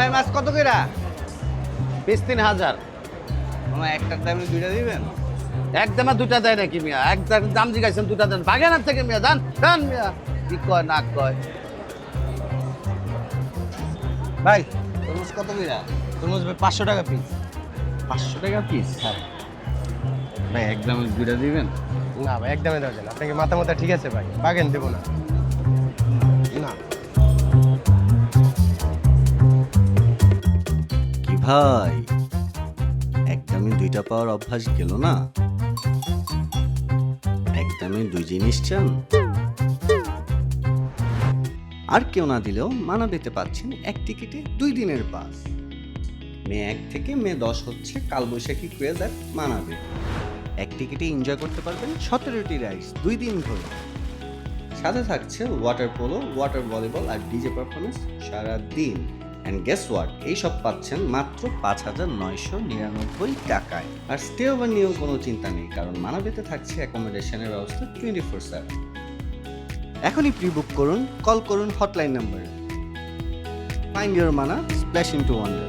ভাই মাছ কত কইরা? পিস 3000। মামা একটার দামে দুইটা দিবেন? একদমে দুটা দেয় নাকি মিয়া? একদম দাম জিগাইছেন দুটা দেন, বাগেনার থেকে মিয়া দান দান মিয়া। কি কয় না কয়? ভাই তরমুজ কত কইরা? তরমুজ ভাই 500 টাকা পিস। 500 টাকা পিস। হ্যাঁ। ভাই একদমে দুটা দিবেন? না ভাই একদমই দেওয়া যায় না। আপনাকে মাথা মাথা ঠিক আছে ভাই, বাগেন দেবো না। না কি ভাই, একদমই দুইটা পাওয়ার অভ্যাস গেল না? একদমই দুই জিনিস চান? আর কেউ না দিলেও মানাবেতে পাচ্ছেন এক টিকিটে 2 দিনের পাস। মে 1 থেকে মে 10 হচ্ছে কালবৈশাখী ক্রেজ আর মানাবে। এক টিকিটে এনজয় করতে পারবেন 17টি রাইডস 2 দিন ধরে। সাথে থাকছে ওয়াটার পোলো, ওয়াটার ভলিবল আর ডিজে পারফরমেন্স সারা দিন। অ্যান্ড গেস হোয়াট, এইসব পাচ্ছেন মাত্র 5,999 টাকায়। আর স্টে ওভার নিয়েও কোনো চিন্তা নেই, কারণ মানাবেতে থাকছে অ্যাকোমোডেশনের ব্যবস্থা 24/7। এখনই প্রি বুক করুন, কল করুন হটলাইন নাম্বারে। ফাইন্ড ইউর মানা, স্প্ল্যাশ ইনটু ওয়ান্ডার।